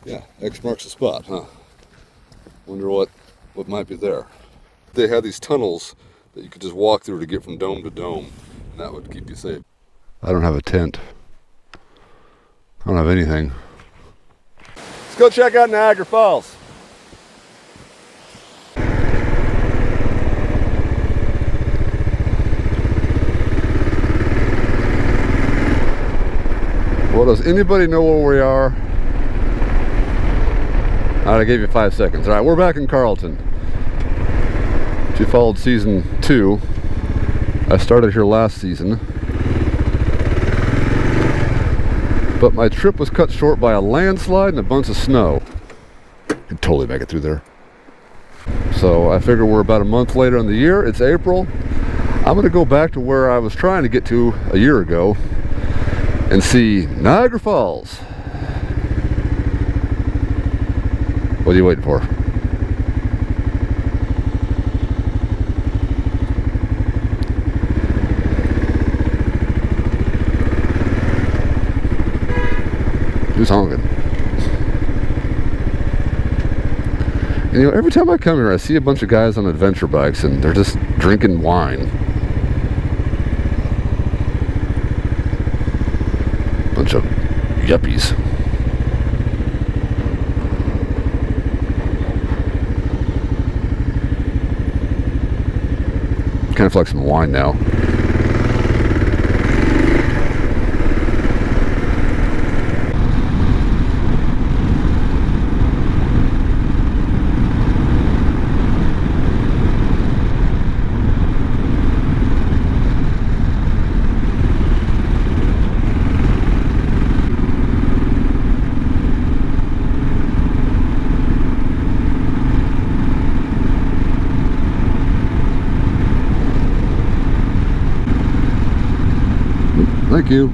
Yeah, X marks the spot, huh? Wonder what might be there. They had these tunnels that you could just walk through to get from dome to dome, and that would keep you safe. I don't have a tent. I don't have anything. Let's go check out Niagara Falls. Well, does anybody know where we are? All right, I gave you 5 seconds. All right, we're back in Carlton. If you followed season 2, I started here last season. But my trip was cut short by a landslide and a bunch of snow. Could totally make it through there. So I figure we're about a month later in the year. It's April. I'm gonna go back to where I was trying to get to a year ago and see Niagara Falls. What are you waiting for? Who's honking? And, you know, every time I come here, I see a bunch of guys on adventure bikes and they're just drinking wine. Bunch of yuppies. Kind of like some wine now. Thank you.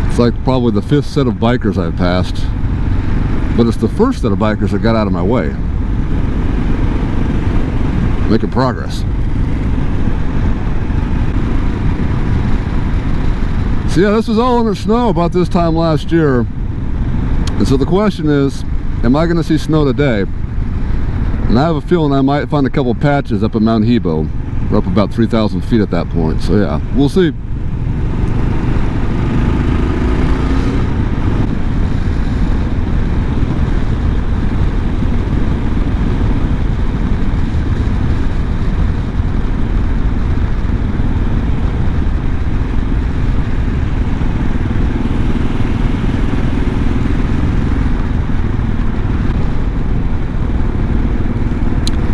It's like probably the 5th set of bikers I've passed, but it's the first set of bikers that got out of my way. Making progress. So yeah, this was all under snow about this time last year. And so the question is, am I going to see snow today? And I have a feeling I might find a couple patches up at Mount Hebo. We're up about 3,000 feet at that point, so yeah, we'll see.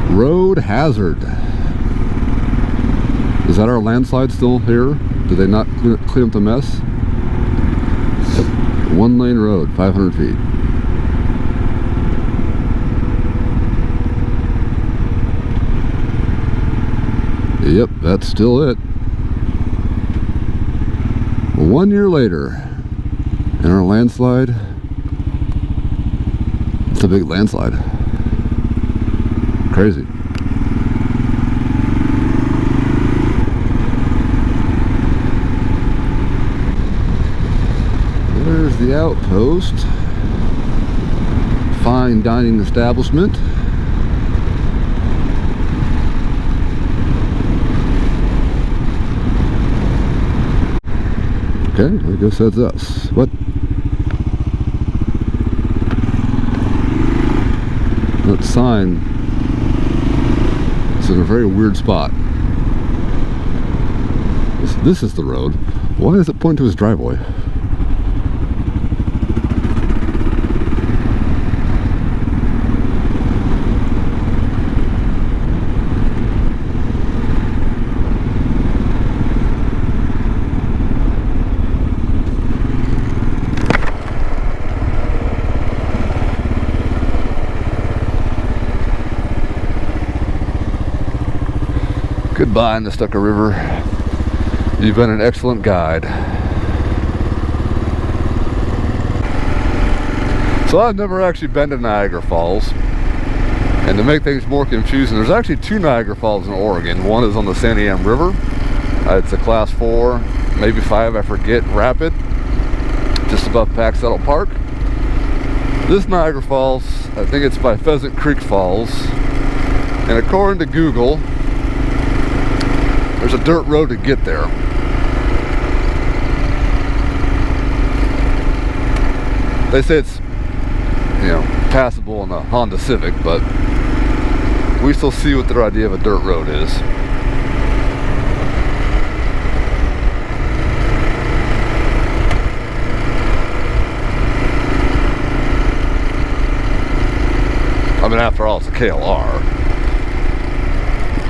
Road hazard. Is that our landslide still here? Did they not clean up the mess? Yep. 1-lane road, 500 feet. Yep, that's still it. 1 year later, and our landslide, it's a big landslide. Crazy. There's the outpost. Fine dining establishment. Okay, I guess that's us. What? That sign is in a very weird spot. This is the road. Why does it point to his driveway? Goodbye, Nestucca River. You've been an excellent guide. So I've never actually been to Niagara Falls. And to make things more confusing, there's actually 2 Niagara Falls in Oregon. One is on the Santiam River. It's a class 4. maybe 5, I forget, rapid, just above Pack Saddle Park. This Niagara Falls, I think it's by Pheasant Creek Falls, and according to Google, there's a dirt road to get there. They say it's, you know, passable in a Honda Civic, but we still see what their idea of a dirt road is. I mean, after all, it's a KLR.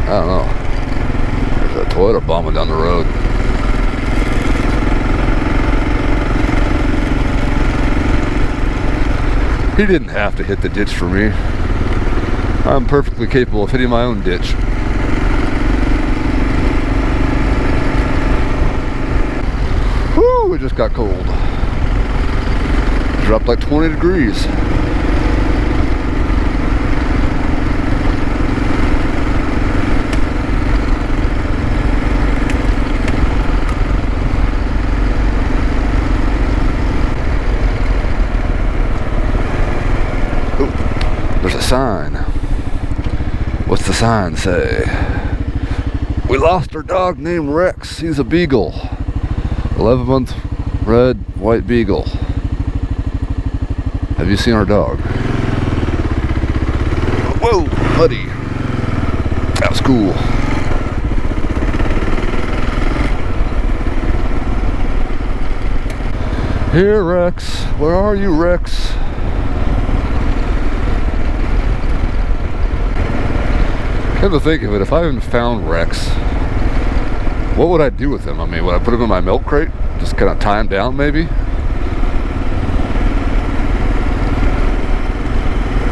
I don't know. There's a Toyota bombing down the road. He didn't have to hit the ditch for me. I'm perfectly capable of hitting my own ditch. Whew, it just got cold. Dropped like 20 degrees. There's a sign. What's the sign say? We lost our dog named Rex. He's a beagle. 11-month red, white beagle. Have you seen our dog? Whoa, buddy. That was cool. Here, Rex. Where are you, Rex? Come to think of it, if I even found Rex, what would I do with him? I mean, would I put him in my milk crate? Just kind of tie him down, maybe?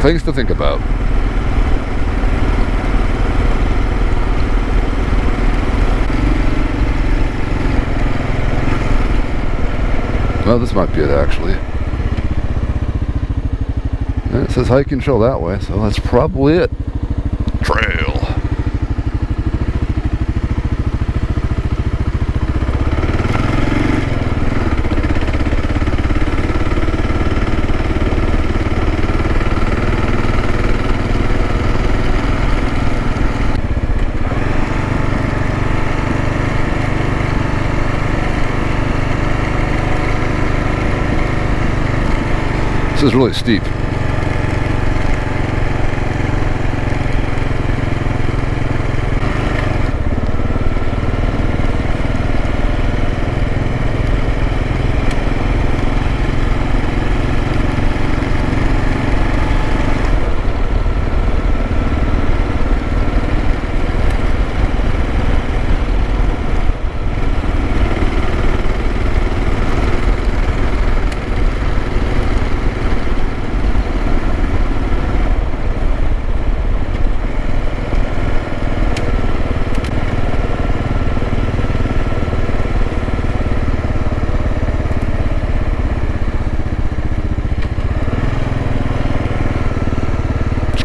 Things to think about. Well, this might be it, actually. And it says hiking trail that way, so that's probably it. Trail. This is really steep.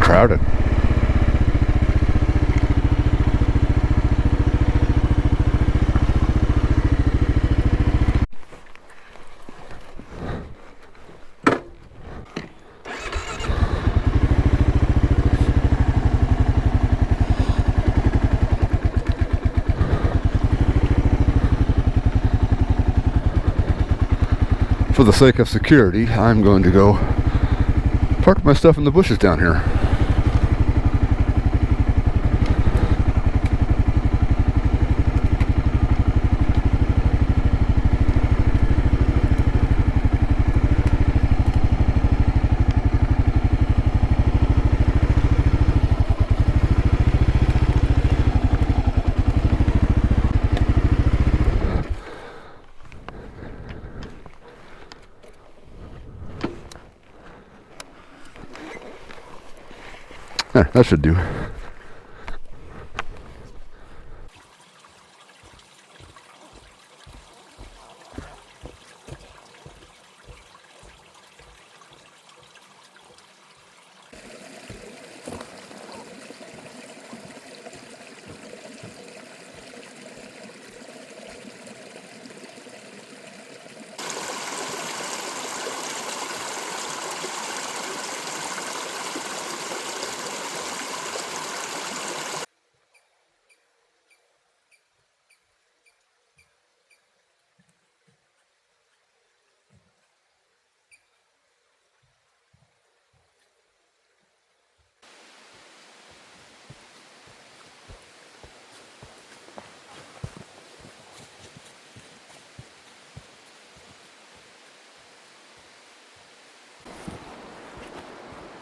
Crowded. For the sake of security, I'm going to go park my stuff in the bushes down here. That should do.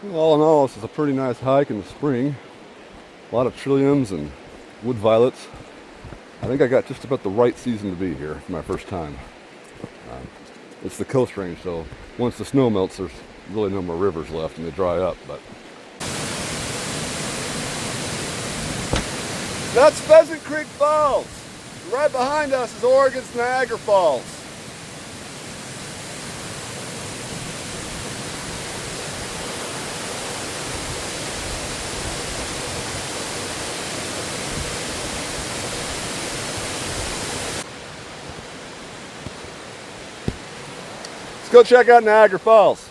All in all, this is a pretty nice hike in the spring. A lot of trilliums and wood violets. I think I got just about the right season to be here for my first time. It's the coast range, so once the snow melts, there's really no more rivers left and they dry up. But that's Pheasant Creek Falls. Right behind us is Oregon's Niagara Falls. Let's go check out Niagara Falls.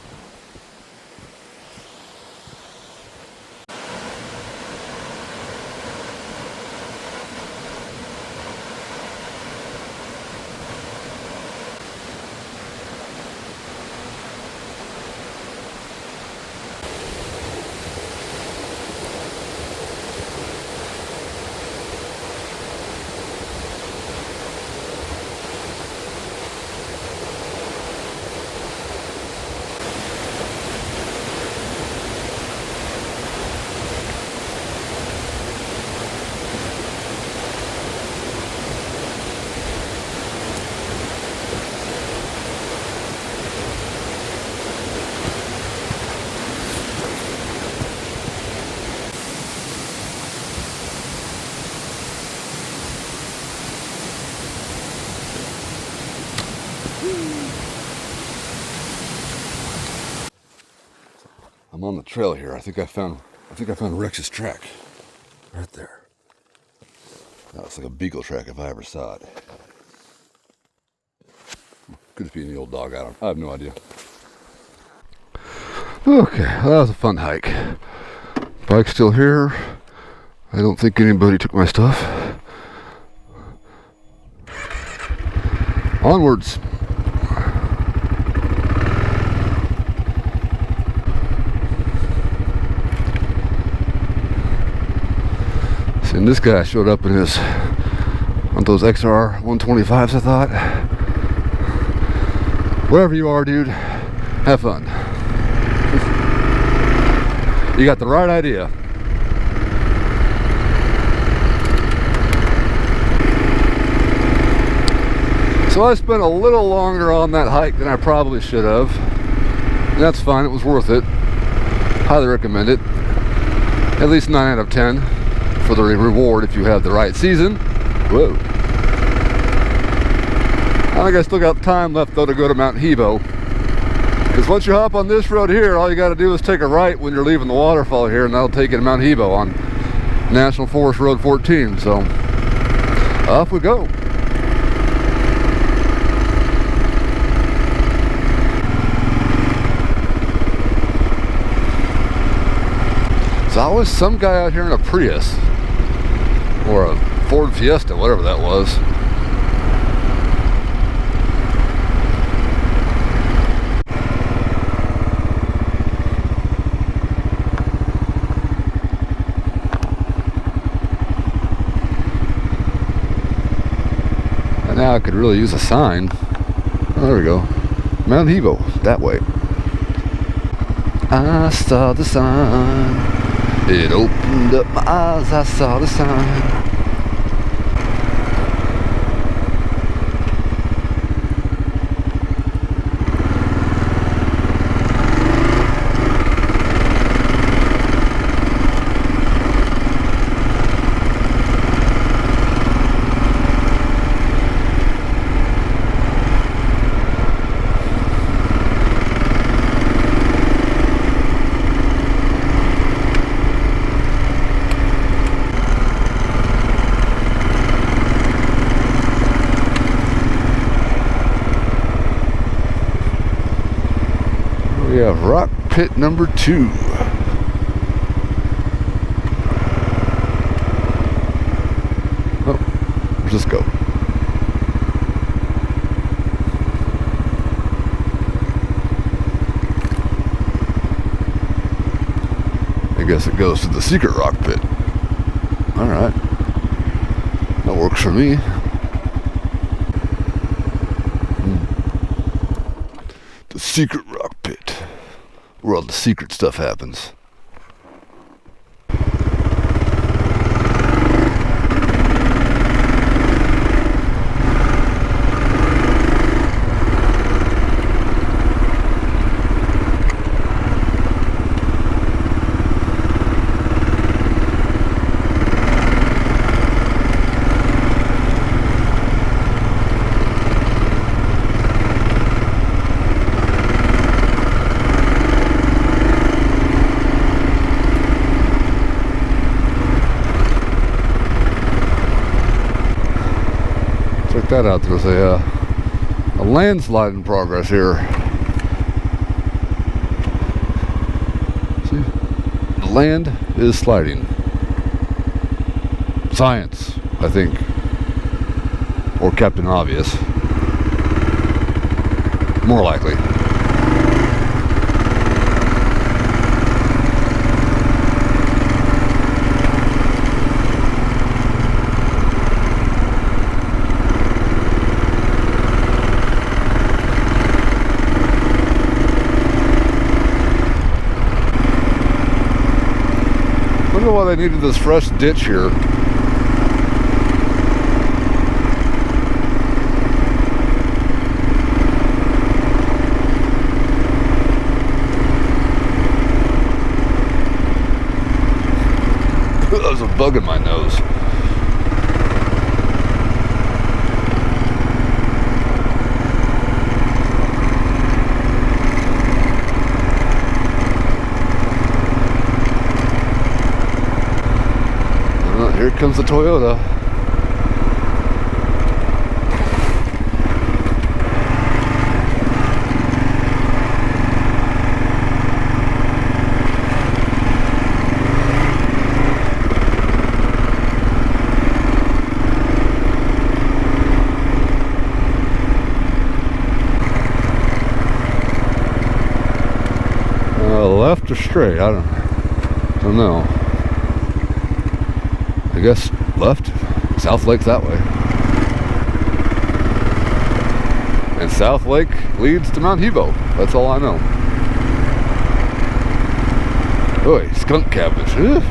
I'm on the trail here. I think I found Rex's track. Right there. That looks like a beagle track if I ever saw it. Could just be in the old dog. I have no idea. Okay, well, that was a fun hike. Bike's still here. I don't think anybody took my stuff. Onwards. And this guy showed up in his, on those XR 125s, I thought. Wherever you are, dude, have fun. You got the right idea. So I spent a little longer on that hike than I probably should have. And that's fine, it was worth it. Highly recommend it. At least 9 out of 10. For the reward if you have the right season. Whoa. I think I still got time left though to go to Mount Hebo. Because once you hop on this road here, all you got to do is take a right when you're leaving the waterfall here, and that'll take you to Mount Hebo on National Forest Road 14. So, off we go. There's always some guy out here in a Prius. Or a Ford Fiesta, whatever that was. And now I could really use a sign. Oh, there we go. Mount Hebo, that way. I saw the sign. It opened up my eyes, I saw the sign. We have rock pit number 2. Oh, where's this go? I guess it goes to the secret rock pit. Alright. That works for me. The secret rock pit. where all the secret stuff happens. Check that out. There's a landslide in progress here. See? The land is sliding. Science, I think. Or Captain Obvious. More likely. I don't know why they needed this fresh ditch here. There's a bug in my nose. Here comes the Toyota. Left or straight? I don't know. I guess left. South Lake that way. And South Lake leads to Mount Hebo. That's all I know. Oh, skunk cabbage. Ugh.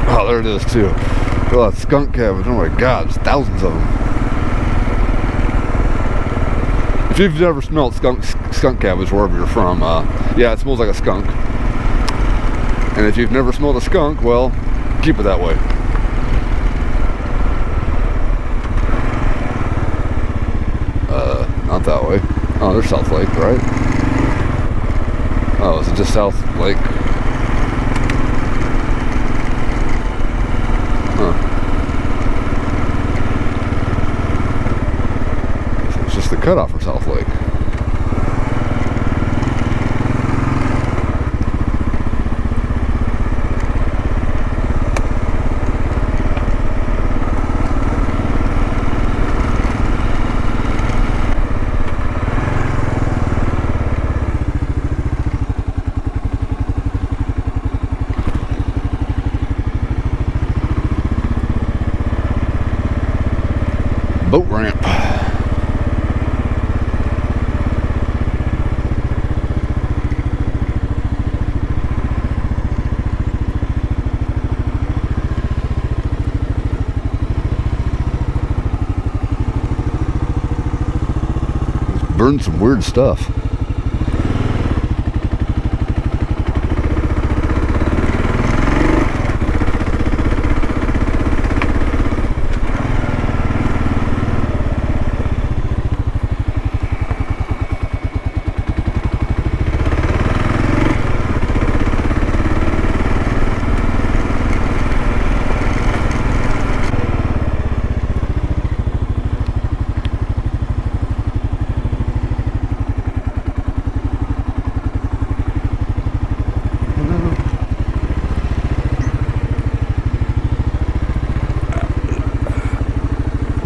Oh, there it is too. Oh, that skunk cabbage. Oh my God, there's thousands of them. If you've never smelled skunk cabbage wherever you're from, yeah, it smells like a skunk. And if you've never smelled a skunk, well, keep it that way. Not that way. Oh, there's South Lake, right? Oh, is it just South Lake? Huh. So it's just the cutoff for South Lake. Boat ramp. Just burned some weird stuff.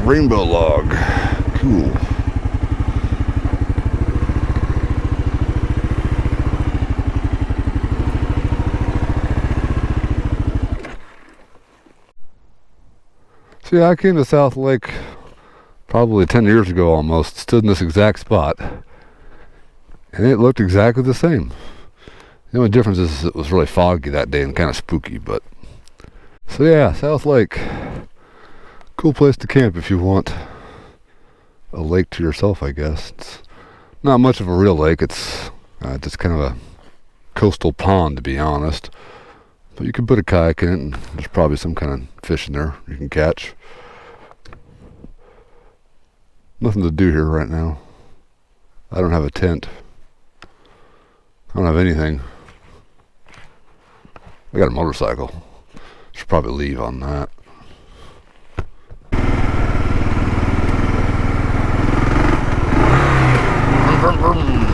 Rainbow log. Cool. So yeah, I came to South Lake probably 10 years ago almost, stood in this exact spot, and it looked exactly the same. The only difference is it was really foggy that day and kind of spooky, but... So yeah, South Lake. Cool place to camp if you want a lake to yourself, I guess. It's not much of a real lake, it's just kind of a coastal pond, to be honest. But you can put a kayak in it, and there's probably some kind of fish in there you can catch. Nothing to do here right now. I don't have a tent. I don't have anything. I got a motorcycle. Should probably leave on that. Vroom, vroom, vroom.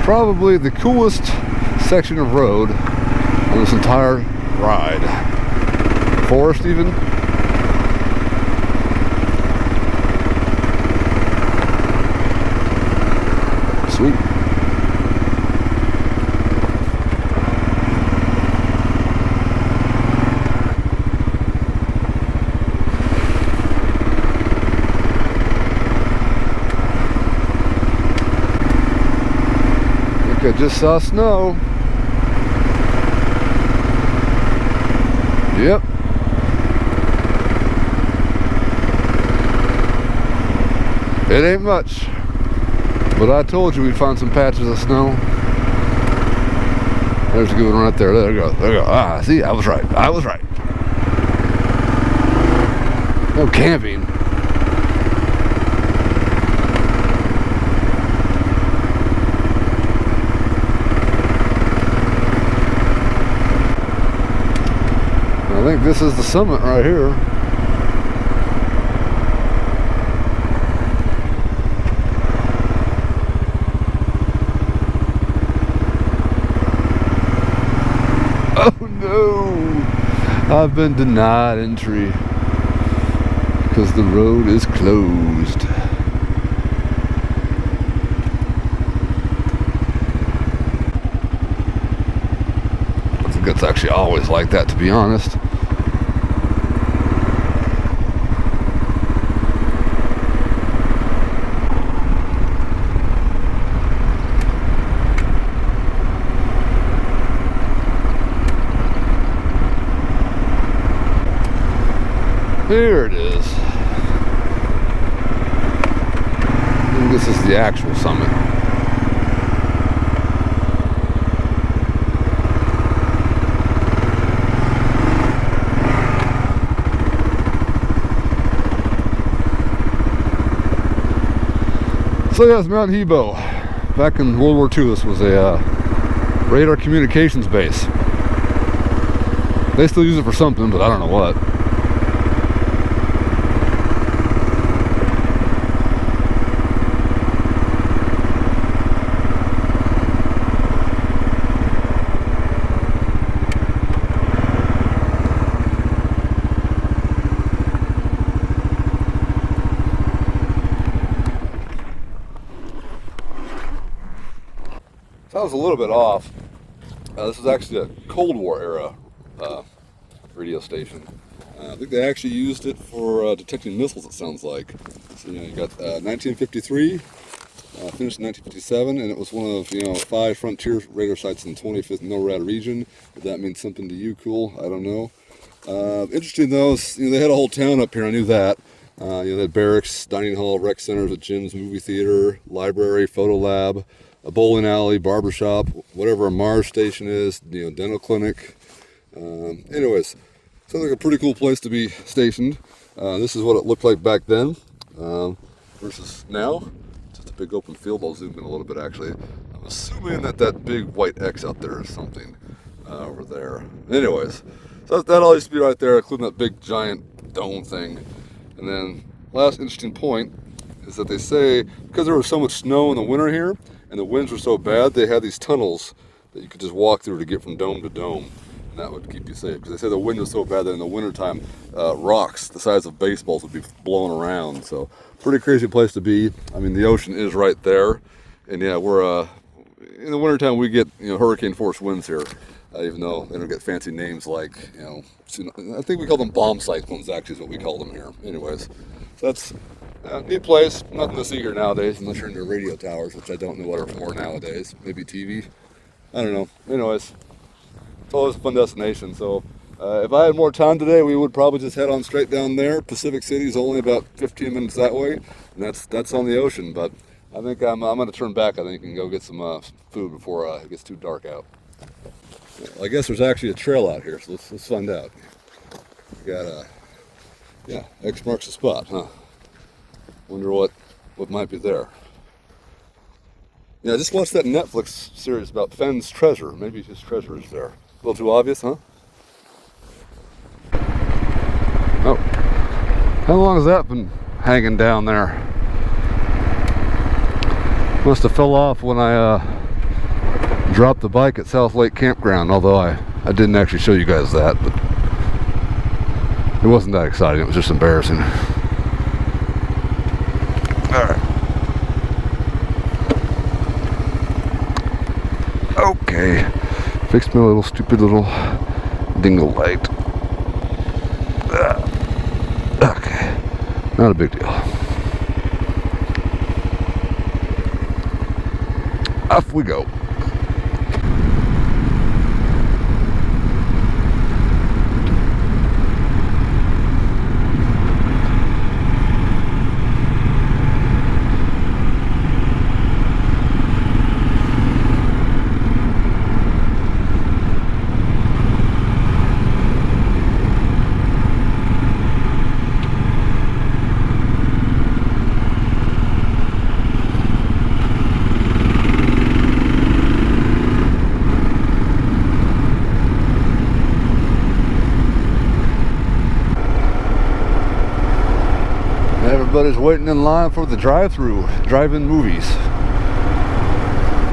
Probably the coolest section of road on this entire ride. Forest even. Sweet. I just saw snow. Yep. It ain't much, but I told you we'd find some patches of snow. There's a good one right there. There we go. There we go. Ah, see, I was right. I was right. No camping. I think this is the summit right here. Oh no! I've been denied entry because the road is closed. I think it's actually always like that, to be honest. Here it is. And this is the actual summit. So yeah, it's Mount Hebo. Back in World War II, this was a radar communications base. They still use it for something, but I don't know what. I was a little bit off. This is actually a Cold War era radio station. I think they actually used it for detecting missiles, it sounds like. So, you got 1953, finished in 1957, and it was one of 5 frontier radar sites in the 25th NORAD region. If that means something to you, cool. I don't know. Interesting though, is, they had a whole town up here. I knew that. They had barracks, dining hall, rec centers, a gyms, movie theater, library, photo lab, a bowling alley, barbershop, whatever a Mars station is, dental clinic. Anyways, sounds like a pretty cool place to be stationed. This is what it looked like back then. versus now. Just a big open field. I'll zoom in a little bit actually. I'm assuming that big white X out there is something over there. Anyways, so that all used to be right there, including that big giant dome thing. And then last interesting point is that they say because there was so much snow in the winter here and the winds were so bad, they had these tunnels that you could just walk through to get from dome to dome. And that would keep you safe. Because they say the wind was so bad that in the wintertime, rocks the size of baseballs would be blowing around. So pretty crazy place to be. I mean, the ocean is right there. And yeah, we're, in the wintertime we get, hurricane force winds here. Even though they don't get fancy names like, I think we call them bomb cyclones actually is what we call them here. Anyways, so that's a neat place. Nothing to see here nowadays unless you're into radio towers, which I don't know what are for nowadays. Maybe TV. I don't know. Anyways, it's always a fun destination. So if I had more time today, we would probably just head on straight down there. Pacific City is only about 15 minutes that way, and that's on the ocean. But I think I'm going to turn back, I think, and go get some food before it gets too dark out. Well, I guess there's actually a trail out here, so let's find out. We got X marks the spot, huh? Wonder what might be there. Yeah, I just watched that Netflix series about Fenn's treasure. Maybe his treasure is there. A little too obvious, huh? Oh, how long has that been hanging down there? Must have fell off when I dropped the bike at South Lake Campground, although I didn't actually show you guys that, but it wasn't that exciting, it was just embarrassing. Alright. Okay. Fixed my little stupid little dingle light. Okay. Not a big deal. Off we go. Everybody's waiting in line for the drive-in movies.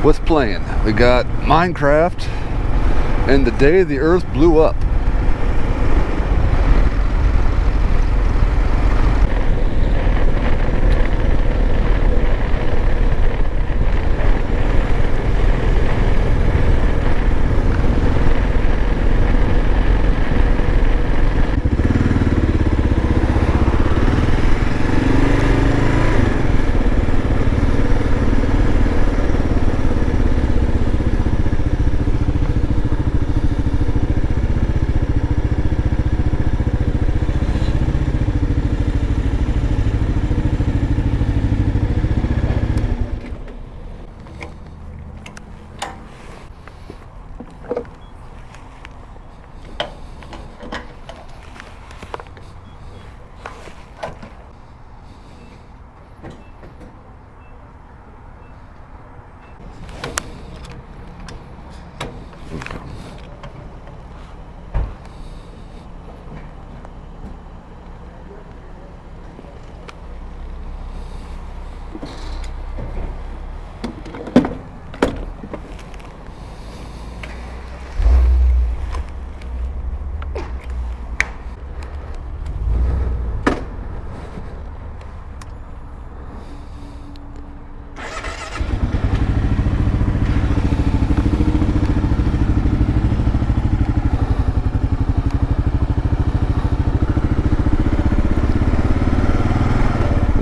What's playing? We got Minecraft and The Day the Earth Blew Up.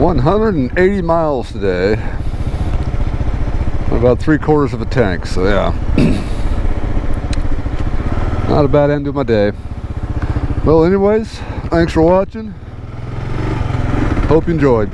$180 miles today, about 3/4 of a tank, so yeah, not a bad end to my day. Well, anyways, thanks for watching, hope you enjoyed.